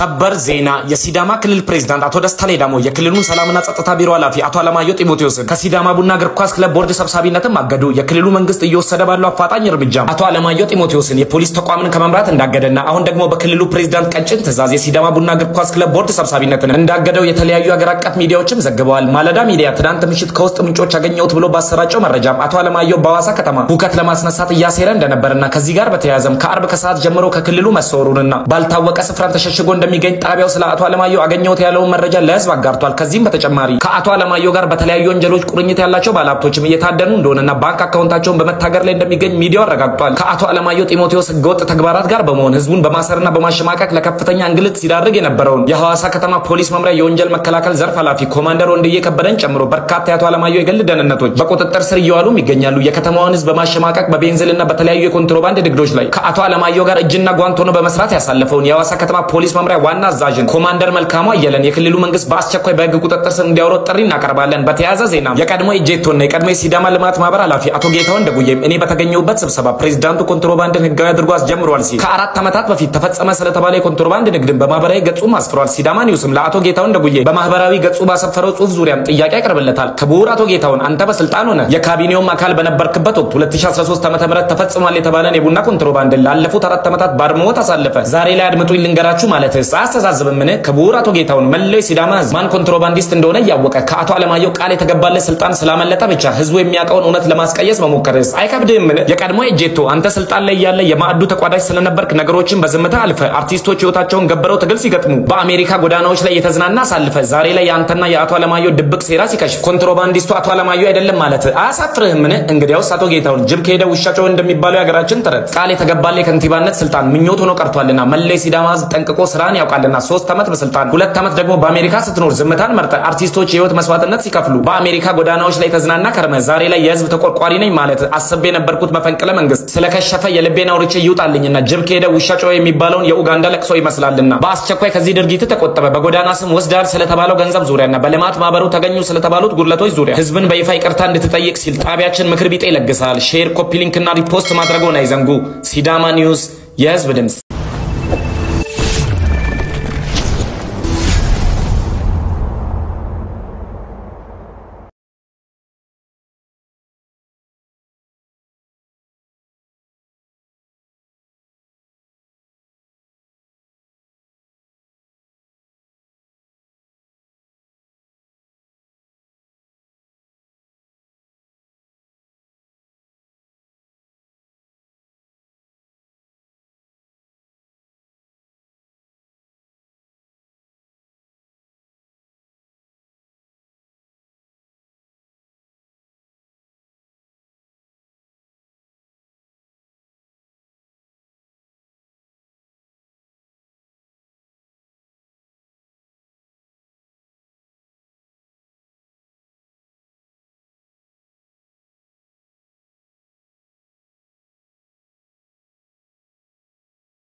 ሰበር ዜና የሲዳማ ክልል ፕሬዝዳንት አቶ ደስታ ሌዳሞ የክልሉን ሰላምና ጸጥታ ቢሮ ኃላፊ አቶ አለማየሁ ጢሞቴዎስን ከሲዳማ ቡና እግር ኳስ ክለብ ቦርድ ሰብሳቢነትም አገዱ። የክልሉ መንግስት እየወሰደ ባለው አፋጣኝ እርምጃ አቶ አለማየሁ ጢሞቴዎስን የፖሊስ ተቋምን ከመምራት እንዳገደና አሁን ደግሞ በክልሉ ፕሬዝዳንት ቀጭን ትዕዛዝ የሲዳማ ቡና እግር ኳስ ክለብ ቦርድ ሰብሳቢነትን እንዳገደው የተለያዩ ሀገር አቀፍ ሚዲያዎችም ዘግበዋል። ማለዳ ሚዲያ ትናንት ምሽት ከውስጥ ምንጮች ያገኘሁት ብሎ ባሰራጨው መረጃም አቶ አለማየሁ በሐዋሳ ከተማ ሁከት ለማስነሳት እያሴረ እንደነበርና ከዚህ ጋር በተያያዘም ከአርብ ከሰዓት ጀምሮ ከክልሉ መሰወሩንና ባልታወቀ ስፍራ ተሸሽጎ እንደሚገኝ ጣቢያው ስለ አቶ አለማየሁ አገኘሁት ያለውን መረጃ ለህዝብ አጋርቷል። ከዚህም በተጨማሪ ከአቶ አለማየሁ ጋር በተለያዩ ወንጀሎች ቁርኝት ያላቸው ባለሀብቶችም እየታደኑ እንደሆነና ባንክ አካውንታቸውን በመታገር ላይ እንደሚገኝ ሚዲያው አረጋግጧል። ከአቶ አለማየሁ ጢሞቴዎስ ህገወጥ ተግባራት ጋር በመሆን ህዝቡን በማሰርና በማሸማቀቅ ለከፍተኛ እንግልት ሲዳርግ የነበረውን የሐዋሳ ከተማ ፖሊስ መምሪያ የወንጀል መከላከል ዘርፍ ኃላፊ ኮማንደር ወንድዬ ከበደን ጨምሮ በርካታ የአቶ አለማየሁ የግል ደህንነቶች በቁጥጥር ስር እየዋሉ ይገኛሉ። የከተማዋን ህዝብ በማሸማቀቅ በቤንዚልና በተለያዩ የኮንትሮባንድ ንግዶች ላይ ከአቶ አለማየሁ ጋር እጅና ጓንት ሆኖ በመስራት ያሳለፈውን የሐዋሳ ከተማ ፖሊስ መምሪያ ዋና አዛዥን ኮማንደር መልካሙ አየለን የክልሉ መንግስት በአስቸኳይ በህግ ቁጥጥር ስር እንዲያወጣ ጥሪ እናቀርባለን። በተያያዘ ዜና የቀድሞ ኢጄቶና የቀድሞ የሲዳማ ልማት ማህበር ኃላፊ አቶ ጌታሁን ደጉዬም እኔ በተገኘሁበት ስብሰባ ፕሬዝዳንቱ ኮንትሮባንድን ህጋዊ አድርጎ አስጀምሯል ሲል ከ4 ዓመታት በፊት ተፈጸመ ስለተባለ የኮንትሮባንድ ንግድን በማህበራዊ ገጹ አስፍሯል። ሲዳማ ኒውስም ለአቶ ጌታሁን ደጉዬ በማህበራዊ ገጹ ባሰፈረው ጽሁፍ ዙሪያም ጥያቄ ያቀርብለታል። ክቡር አቶ ጌታሁን አንተ በስልጣን ሆነ የካቢኔውም አካል በነበርክበት ወቅት 2013 ዓ.ም ተፈጽሟል የተባለን የቡና ኮንትሮባንድን ላለፉት 4 ዓመታት ባድመው ታሳለፈ። ዛሬ ላይ አድምጡኝ ልንገራችሁ ማለትስ አስተዛዝብምን? ክቡር አቶ ጌታሁን መለይ ሲዳማ ማን ኮንትሮባንዲስት እንደሆነ ያወቀ ከአቶ አለማየሁ ቃል የተገባለት ስልጣን ስላመለጠ ብቻ ህዝቡ የሚያቀውን እውነት ለማስቀየስ መሞከርስ አይከብድምን? የቀድሞ ኢጄቶ አንተ ስልጣን ላይ ያለ የማዕዱ ተቋዳሽ ስለነበርክ ነገሮችን በዝምታ አልፈ አርቲስቶች ህይወታቸውን ገበረው ትግል ሲገጥሙ በአሜሪካ ጎዳናዎች ላይ የተዝናና ሳልፈ ዛሬ ላይ ያንተና የአቶ አለማየሁ ድብቅ ሴራ ሲከሽፍ ኮንትሮባንዲስቱ አቶ አለማየሁ አይደለም ማለት አያሳፍርህምን? እንግዲያውስ አቶ ጌታሁን ጅብ ከሄደ ውሻ ጮኸ እንደሚባለው የሀገራችን ተረት ቃል የተገባለት የከንቲባነት ስልጣን ምኞት ሆኖ ቀርቷልና መለይ ሲዳማ ህዝብ ጠንቅቆ ስራን ያውቃልና 3 ዓመት በስልጣን 2 ዓመት ደግሞ በአሜሪካ ስትኖር ዝምታን መርጠ አርቲስቶች የህይወት መስዋዕትነት ሲከፍሉ በአሜሪካ ጎዳናዎች ላይ ተዝናና ከርመ ዛሬ ላይ የህዝብ ተቆርቋሪ ነኝ ማለት አስቤ የነበርኩት መፈንቅለ መንግስት ስለከሸፈ የልቤን አውርቼ ይውጣልኝና ጅብ ከሄደ ውሻ ጮኸ የሚባለውን የኡጋንዳ ለቅሶ ይመስላልና በአስቸኳይ ከዚህ ድርጊት ተቆጠበ። በጎዳና ስም ወስዳል ስለተባለው ገንዘብ ዙሪያና በልማት ማህበሩ ተገኙ ስለተባሉት ጉድለቶች ዙሪያ ህዝብን በይፋ ይቅርታ እንድትጠይቅ ሲል ጣቢያችን ምክር ቢጤ ይለግሳል። ሼር፣ ኮፒ ሊንክና ሪፖስት ማድረጉን አይዘንጉ። ሲዳማ ኒውስ የህዝብ ድምጽ